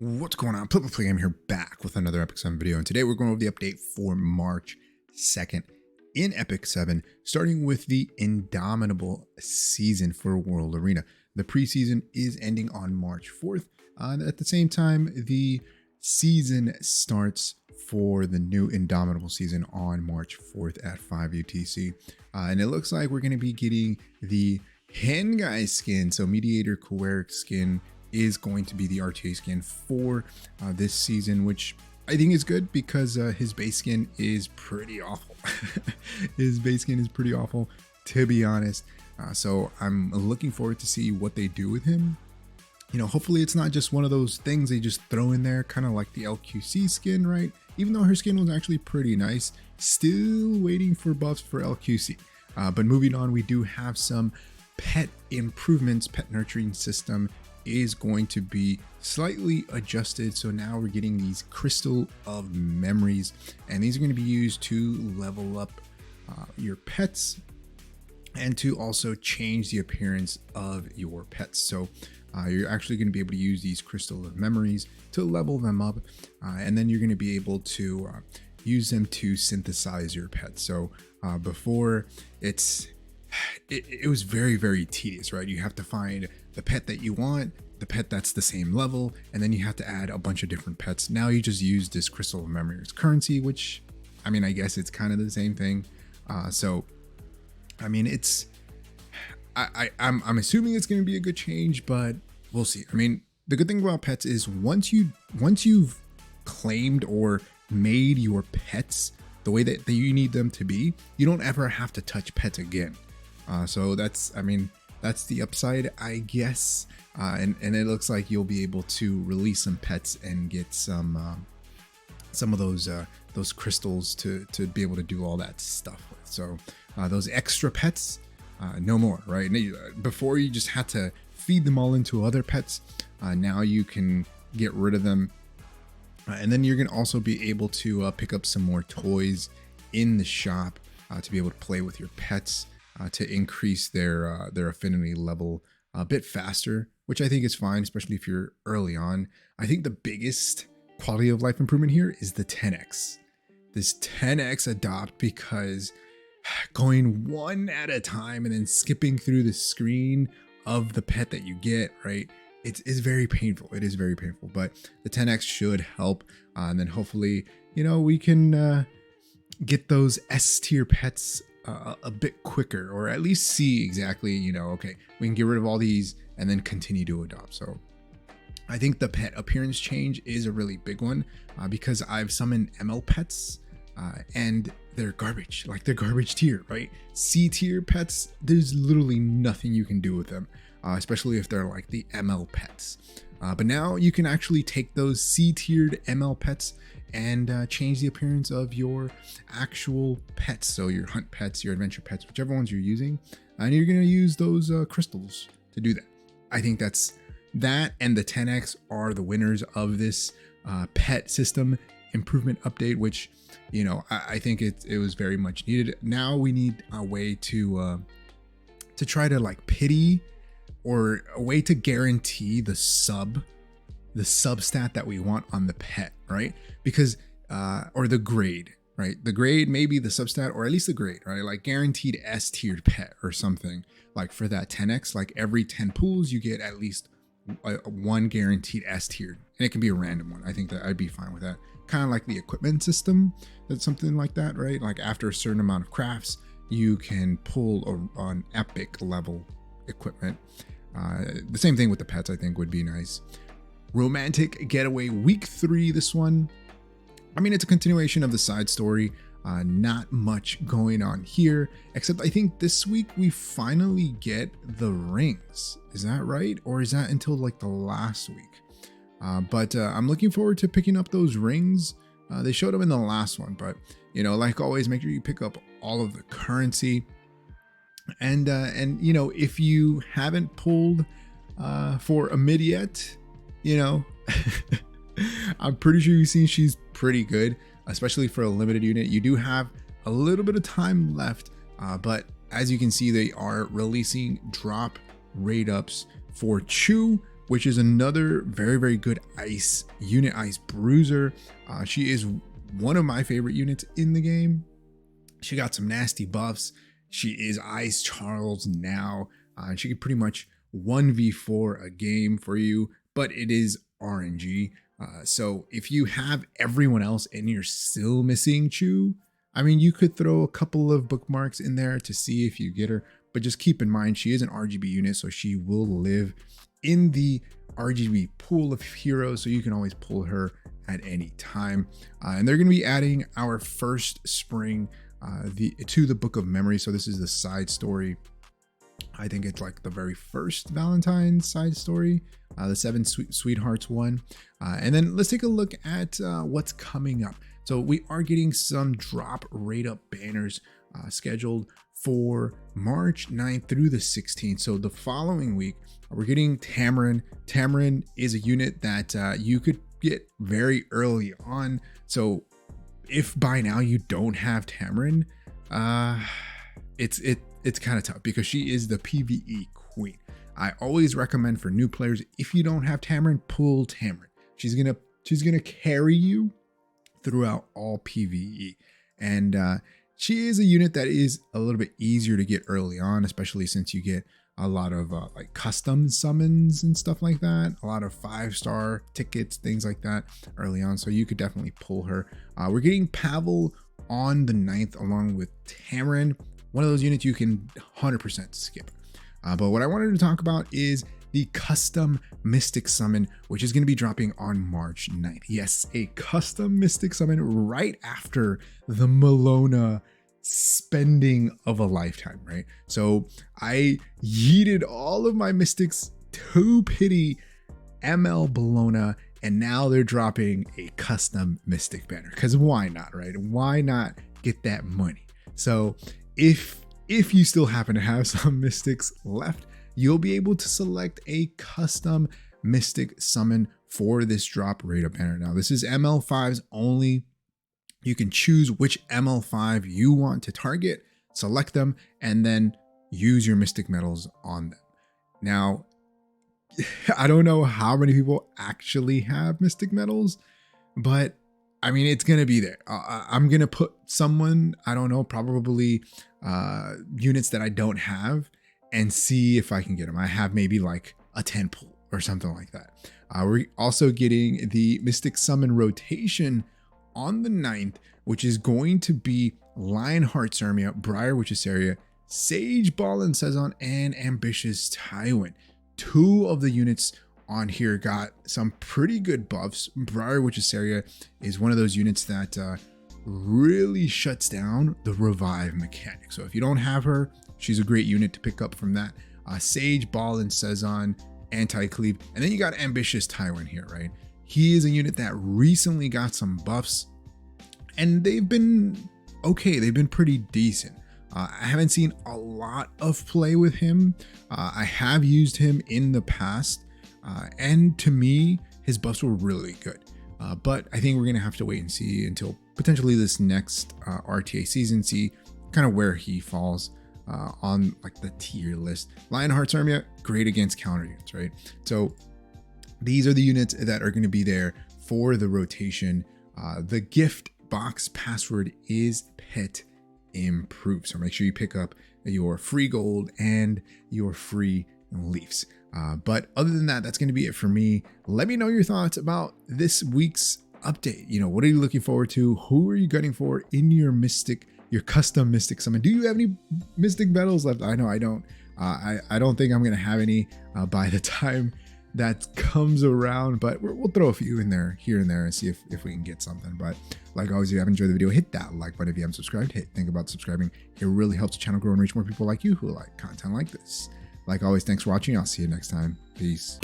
What's going on? Play. I'm here back with another Epic 7 video, and today we're going over the update for March 2nd in Epic 7, starting with the Indomitable season for World Arena. The preseason is ending on March 4th. At the same time, the season starts for the new Indomitable season on March 4th at 5 UTC. And it looks like we're going to be getting the Hen Guy skin, so Mediator Coeric skin is going to be the RTA skin for this season, which I think is good because his base skin is pretty awful. His base skin is pretty awful, to be honest. So I'm looking forward to see what they do with him. You know, hopefully it's not just one of those things they just throw in there, kind of like the LQC skin, right? Even though her skin was actually pretty nice, still waiting for buffs for LQC. But moving on, we do have some pet improvements. Pet nurturing system is going to be slightly adjusted. So now we're getting these crystal of memories, and these are going to be used to level up your pets and to also change the appearance of your pets. So you're actually going to be able to use these crystal of memories to level them up, and then you're going to be able to use them to synthesize your pets. So before it was very, very tedious, right? You have to find the pet that you want, the pet that's the same level, and then you have to add a bunch of different pets. Now you just use this crystal of memory as currency, which, I mean, I guess it's kind of the same thing. So, I mean, it's, I'm assuming it's going to be a good change, but we'll see. I mean, the good thing about pets is once you've claimed or made your pets the way that you need them to be, you don't ever have to touch pets again. So that's, I mean, that's the upside, I guess. And it looks like you'll be able to release some pets and get some of those crystals to be able to do all that stuff with. So those extra pets, no more, right? Before you just had to feed them all into other pets. Now you can get rid of them. And then you're going to also be able to pick up some more toys in the shop to be able to play with your pets to increase their affinity level a bit faster, which I think is fine, especially if you're early on. I think the biggest quality of life improvement here is the 10x. This 10x adopt, because going one at a time and then skipping through the screen of the pet that you get, right? It's very painful. It is very painful, but the 10x should help. And then hopefully, you know, we can get those S tier pets a bit quicker, or at least see exactly, you know, okay, we can get rid of all these and then continue to adopt. So I think the pet appearance change is a really big one because I've summoned ML pets and they're garbage, like they're garbage tier, right? C tier pets, there's literally nothing you can do with them. Especially if they're like the ML pets. But now you can actually take those C-tiered ML pets and change the appearance of your actual pets. So your hunt pets, your adventure pets, whichever ones you're using. And you're going to use those crystals to do that. I think that and the 10x are the winners of this pet system improvement update, which, you know, I think it was very much needed. Now we need a way to try to like pity, or a way to guarantee the sub stat that we want on the pet, right? Because or the grade, right? The grade, maybe the substat, or at least the grade, right? Like guaranteed S tiered pet or something, like for that 10x, like every 10 pools you get at least one guaranteed S tiered, and it can be a random one. I think that I'd be fine with that. Kind of like the equipment system, that's something like that, right? Like after a certain amount of crafts, you can pull an epic level equipment. The same thing with the pets, I think would be nice. Romantic Getaway week 3, this one, I mean, it's a continuation of the side story. Not much going on here, except I think this week we finally get the rings. Is that right? Or is that until like the last week? But I'm looking forward to picking up those rings. They showed them in the last one, but you know, like always, make sure you pick up all of the currency. And you know, if you haven't pulled for a mid yet, you know, I'm pretty sure you've seen she's pretty good, especially for a limited unit. You do have a little bit of time left, but as you can see, they are releasing drop rate ups for Choux, which is another very, very good ice unit, Ice Bruiser. She is one of my favorite units in the game. She got some nasty buffs. She is Ice Charles now. And she can pretty much 1v4 a game for you, but it is RNG. So if you have everyone else and you're still missing Choux, I mean, you could throw a couple of bookmarks in there to see if you get her, but just keep in mind, she is an RGB unit, so she will live in the RGB pool of heroes, so you can always pull her at any time. And they're going to be adding our first spring to the Book of Memories. So this is the side story. I think it's like the very first Valentine's side story, the 7 Sweethearts one. And then let's take a look at what's coming up. So we are getting some drop rate up banners scheduled for March 9th through the 16th. So the following week, we're getting Tamarin. Tamarin is a unit that you could get very early on. So if by now you don't have Tamarin, it's kind of tough because she is the PvE queen. I always recommend for new players, if you don't have Tamarin, pull Tamarin. She's gonna carry you throughout all PvE, and she is a unit that is a little bit easier to get early on, especially since you get a lot of like custom summons and stuff like that, a lot of 5-star tickets, things like that early on. So you could definitely pull her. We're getting Pavel on the 9th along with Tamarin, one of those units you can 100% skip. But what I wanted to talk about is the custom Mystic Summon, which is going to be dropping on March 9th. Yes, a custom Mystic Summon right after the Melona spending of a lifetime, right? So I yeeted all of my Mystics to pity ML Bologna, and now they're dropping a custom Mystic banner, because why not, right? Why not get that money? So if you still happen to have some Mystics left, you'll be able to select a custom Mystic Summon for this drop rate up banner. Now this is ML5s only. You can choose which ML5 you want to target, select them, and then use your Mystic Medals on them. Now, I don't know how many people actually have Mystic Medals, but I mean, it's going to be there. I'm going to put someone, I don't know, probably units that I don't have, and see if I can get them. I have maybe like a 10 pull or something like that. We're also getting the Mystic Summon rotation on the 9th, which is going to be Lionheart Sarmia, Briar Witch's Area, Sage Ball and Sezon, and Ambitious Tywin. 2 of the units on here got some pretty good buffs. Briar Witch's Area is one of those units that really shuts down the revive mechanic. So if you don't have her, she's a great unit to pick up from that. Sage Ball and Sezon, anti-cleave, and then you got Ambitious Tywin here, right? He is a unit that recently got some buffs, and they've been okay. They've been pretty decent. I haven't seen a lot of play with him. I have used him in the past, and to me, his buffs were really good. But I think we're going to have to wait and see until potentially this next RTA season, see kind of where he falls on like the tier list. Lionheart's Armia, great against counter units, right? So these are the units that are going to be there for the rotation. The gift box password is Pet Improve. So make sure you pick up your free gold and your free leaves. But other than that, that's going to be it for me. Let me know your thoughts about this week's update. You know, what are you looking forward to? Who are you gunning for in your custom Mystic Summon? Do you have any Mystic medals left? I know I don't. I don't think I'm going to have any by the time that comes around, but we'll throw a few in there here and there and see if we can get something. But like always, if you have enjoyed the video, hit that like button. If you haven't subscribed, think about subscribing. It really helps the channel grow and reach more people like you who like content like this. Like always, thanks for watching. I'll see you next time. Peace.